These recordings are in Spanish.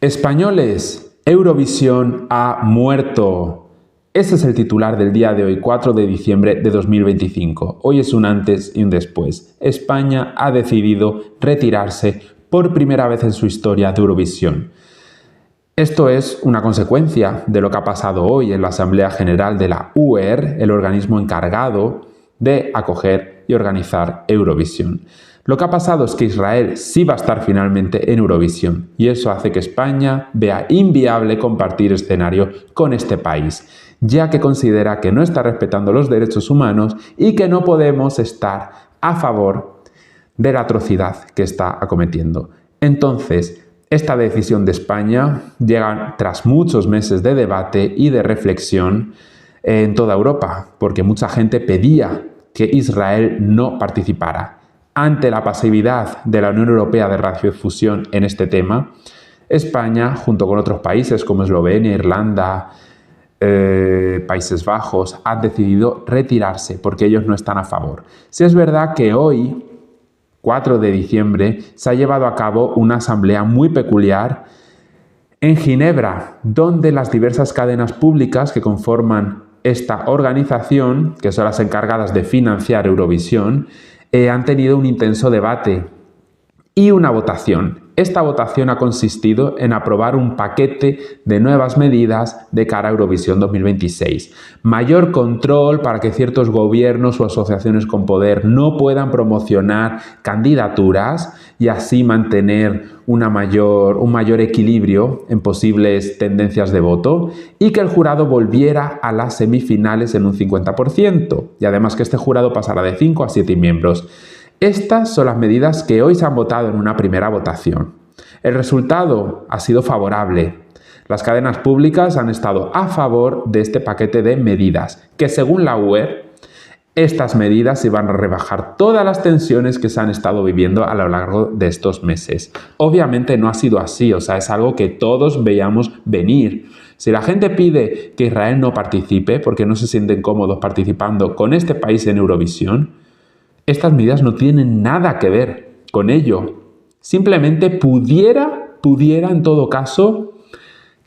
Españoles, Eurovisión ha muerto. Ese es el titular del día de hoy, 4 de diciembre de 2025. Hoy es un antes y un después. España ha decidido retirarse por primera vez en su historia de Eurovisión. Esto es una consecuencia de lo que ha pasado hoy en la Asamblea General de la UER, el organismo encargado de acoger y organizar Eurovisión. Lo que ha pasado es que Israel sí va a estar finalmente en Eurovisión y eso hace que España vea inviable compartir escenario con este país, ya que considera que no está respetando los derechos humanos y que no podemos estar a favor de la atrocidad que está acometiendo. Entonces, esta decisión de España llega tras muchos meses de debate y de reflexión en toda Europa, porque mucha gente pedía que Israel no participara. Ante la pasividad de la Unión Europea de radiodifusión en este tema, España, junto con otros países como Eslovenia, Irlanda, Países Bajos, han decidido retirarse porque ellos no están a favor. Si es verdad que hoy, 4 de diciembre, se ha llevado a cabo una asamblea muy peculiar en Ginebra, donde las diversas cadenas públicas que conforman esta organización, que son las encargadas de financiar Eurovisión, han tenido un intenso debate y una votación. Esta votación ha consistido en aprobar un paquete de nuevas medidas de cara a Eurovisión 2026. Mayor control para que ciertos gobiernos o asociaciones con poder no puedan promocionar candidaturas y así mantener un mayor equilibrio en posibles tendencias de voto y que el jurado volviera a las semifinales en un 50% y además que este jurado pasará de 5 a 7 miembros. Estas son las medidas que hoy se han votado en una primera votación. El resultado ha sido favorable. Las cadenas públicas han estado a favor de este paquete de medidas, que según la UER, estas medidas iban a rebajar todas las tensiones que se han estado viviendo a lo largo de estos meses. Obviamente no ha sido así, es algo que todos veíamos venir. Si la gente pide que Israel no participe porque no se sienten cómodos participando con este país en Eurovisión, estas medidas no tienen nada que ver con ello. Simplemente pudiera en todo caso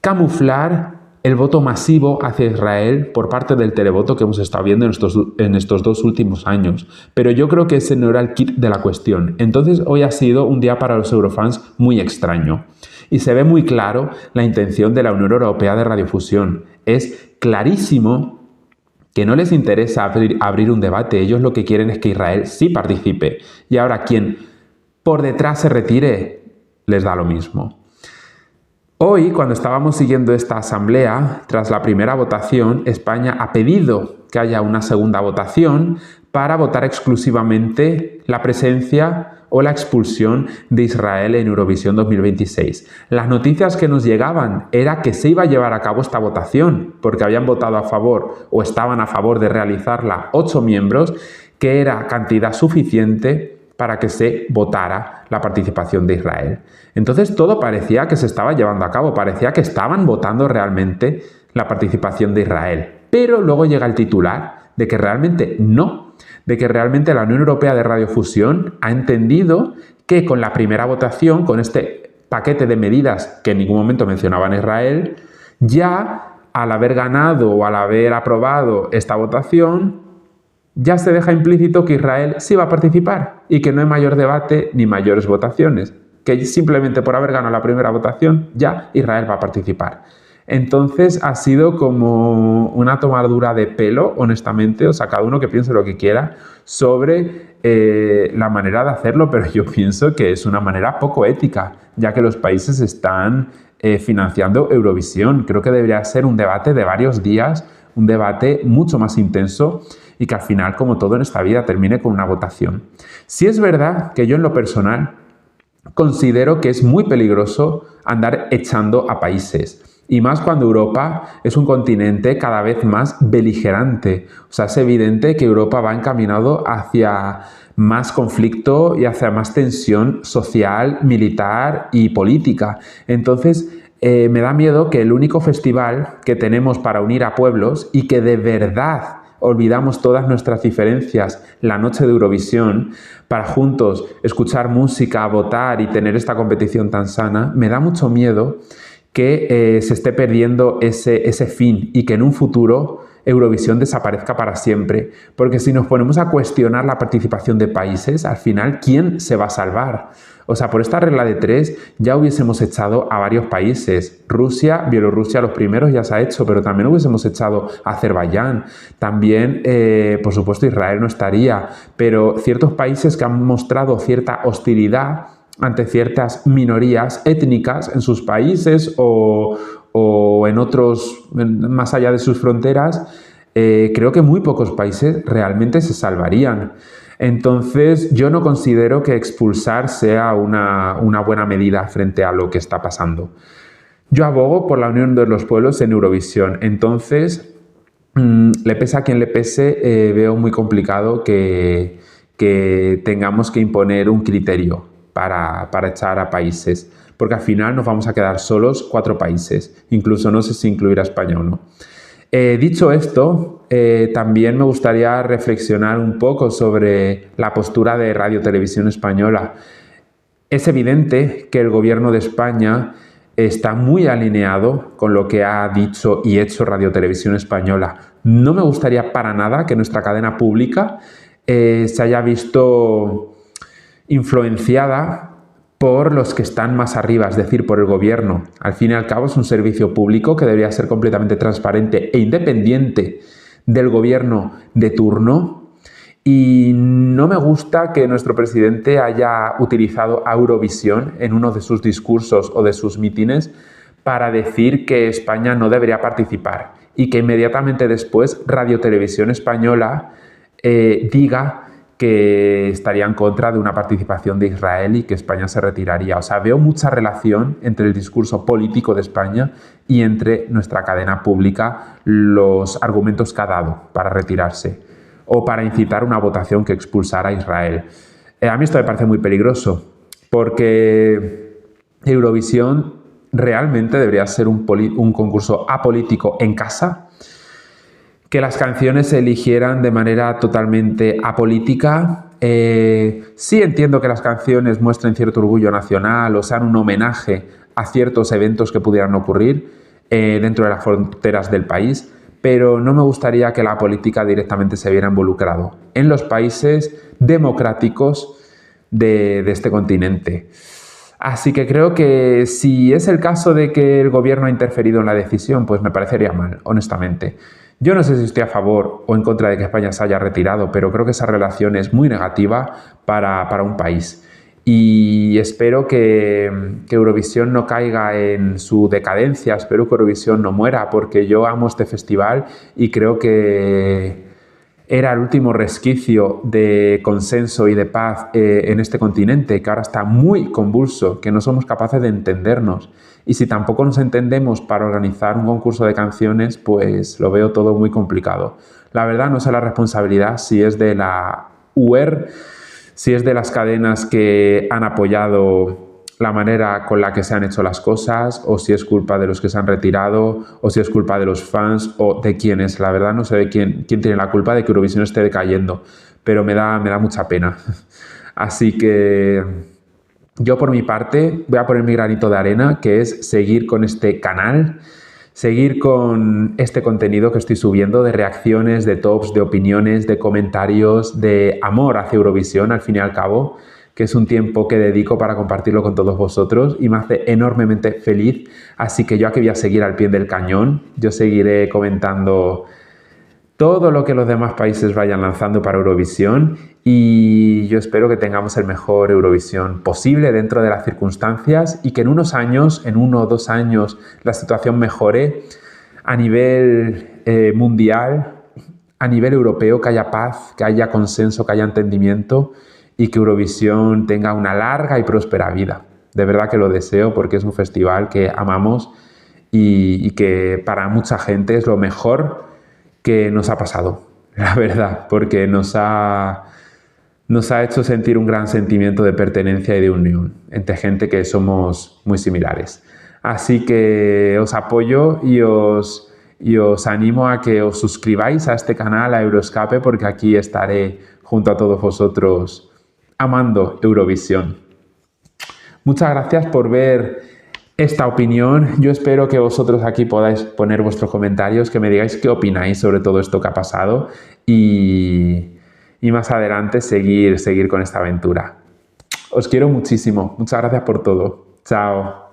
camuflar el voto masivo hacia Israel por parte del televoto que hemos estado viendo en estos 2 últimos años. Pero yo creo que ese no era el kit de la cuestión. Entonces hoy ha sido un día para los eurofans muy extraño. Y se ve muy claro la intención de la Unión Europea de Radiodifusión. Es clarísimo que no les interesa abrir un debate. Ellos lo que quieren es que Israel sí participe. Y ahora quien por detrás se retire, les da lo mismo. Hoy, cuando estábamos siguiendo esta asamblea, tras la primera votación, España ha pedido que haya una segunda votación para votar exclusivamente la presencia o la expulsión de Israel en Eurovisión 2026. Las noticias que nos llegaban era que se iba a llevar a cabo esta votación, porque habían votado a favor o estaban a favor de realizarla 8 miembros, que era cantidad suficiente para que se votara la participación de Israel. Entonces todo parecía que se estaba llevando a cabo, parecía que estaban votando realmente la participación de Israel. Pero luego llega el titular de que realmente no, de que realmente la Unión Europea de Radiodifusión ha entendido que con la primera votación, con este paquete de medidas que en ningún momento mencionaban Israel, ya al haber ganado o al haber aprobado esta votación, ya se deja implícito que Israel sí va a participar y que no hay mayor debate ni mayores votaciones, que simplemente por haber ganado la primera votación ya Israel va a participar. Entonces ha sido como una tomadura de pelo, honestamente, cada uno que piense lo que quiera sobre la manera de hacerlo, pero yo pienso que es una manera poco ética, ya que los países están financiando Eurovisión. Creo que debería ser un debate de varios días, un debate mucho más intenso y que al final, como todo en esta vida, termine con una votación. Sí es verdad que yo en lo personal considero que es muy peligroso andar echando a países. Y más cuando Europa es un continente cada vez más beligerante. Es evidente que Europa va encaminado hacia más conflicto y hacia más tensión social, militar y política. Entonces, me da miedo que el único festival que tenemos para unir a pueblos y que de verdad olvidamos todas nuestras diferencias la noche de Eurovisión para juntos escuchar música, votar y tener esta competición tan sana, me da mucho miedo que se esté perdiendo ese fin y que en un futuro Eurovisión desaparezca para siempre. Porque si nos ponemos a cuestionar la participación de países, al final, ¿quién se va a salvar? O sea, por esta regla de 3 ya hubiésemos echado a varios países. Rusia, Bielorrusia, los primeros ya se ha hecho, pero también hubiésemos echado a Azerbaiyán. También, por supuesto, Israel no estaría. Pero ciertos países que han mostrado cierta hostilidad ante ciertas minorías étnicas en sus países o en otros, más allá de sus fronteras, creo que muy pocos países realmente se salvarían. Entonces, yo no considero que expulsar sea una buena medida frente a lo que está pasando. Yo abogo por la unión de los pueblos en Eurovisión. Entonces, le pese a quien le pese, veo muy complicado que tengamos que imponer un criterio para echar a países, porque al final nos vamos a quedar solos 4 países, incluso no sé si incluir a España o no. Dicho esto, también me gustaría reflexionar un poco sobre la postura de Radio Televisión Española. Es evidente que el gobierno de España está muy alineado con lo que ha dicho y hecho Radio Televisión Española. No me gustaría para nada que nuestra cadena pública se haya visto influenciada por los que están más arriba, es decir, por el gobierno. Al fin y al cabo es un servicio público que debería ser completamente transparente e independiente del gobierno de turno. Y no me gusta que nuestro presidente haya utilizado a Eurovisión en uno de sus discursos o de sus mítines para decir que España no debería participar y que inmediatamente después Radio Televisión Española diga que estaría en contra de una participación de Israel y que España se retiraría. O sea, veo mucha relación entre el discurso político de España y entre nuestra cadena pública, los argumentos que ha dado para retirarse o para incitar una votación que expulsara a Israel. A mí esto me parece muy peligroso, porque Eurovisión realmente debería ser un concurso apolítico en casa, que las canciones se eligieran de manera totalmente apolítica. Sí entiendo que las canciones muestren cierto orgullo nacional o sean un homenaje a ciertos eventos que pudieran ocurrir dentro de las fronteras del país, pero no me gustaría que la política directamente se viera involucrado en los países democráticos de este continente. Así que creo que si es el caso de que el gobierno ha interferido en la decisión, pues me parecería mal, honestamente. Yo no sé si estoy a favor o en contra de que España se haya retirado, pero creo que esa relación es muy negativa para un país. Y espero que Eurovisión no caiga en su decadencia, espero que Eurovisión no muera, porque yo amo este festival y creo que era el último resquicio de consenso y de paz en este continente, que ahora está muy convulso, que no somos capaces de entendernos. Y si tampoco nos entendemos para organizar un concurso de canciones, pues lo veo todo muy complicado. La verdad no sé la responsabilidad si es de la UER, si es de las cadenas que han apoyado la manera con la que se han hecho las cosas, o si es culpa de los que se han retirado, o si es culpa de los fans, o de quién es. La verdad no sé de quién tiene la culpa de que Eurovisión esté decayendo, pero me da mucha pena. Así que yo por mi parte voy a poner mi granito de arena, que es seguir con este canal, seguir con este contenido que estoy subiendo de reacciones, de tops, de opiniones, de comentarios, de amor hacia Eurovisión al fin y al cabo, que es un tiempo que dedico para compartirlo con todos vosotros y me hace enormemente feliz. Así que yo aquí voy a seguir al pie del cañón. Yo seguiré comentando todo lo que los demás países vayan lanzando para Eurovisión y yo espero que tengamos el mejor Eurovisión posible dentro de las circunstancias y que en unos años, en 1 o 2 años, la situación mejore a nivel mundial, a nivel europeo, que haya paz, que haya consenso, que haya entendimiento y que Eurovisión tenga una larga y próspera vida. De verdad que lo deseo porque es un festival que amamos y que para mucha gente es lo mejor que nos ha pasado, la verdad, porque nos ha hecho sentir un gran sentimiento de pertenencia y de unión entre gente que somos muy similares. Así que os apoyo y os animo a que os suscribáis a este canal, a Euroscape, porque aquí estaré junto a todos vosotros amando Eurovisión. Muchas gracias por ver esta opinión. Yo espero que vosotros aquí podáis poner vuestros comentarios, que me digáis qué opináis sobre todo esto que ha pasado y más adelante seguir con esta aventura. Os quiero muchísimo. Muchas gracias por todo. Chao.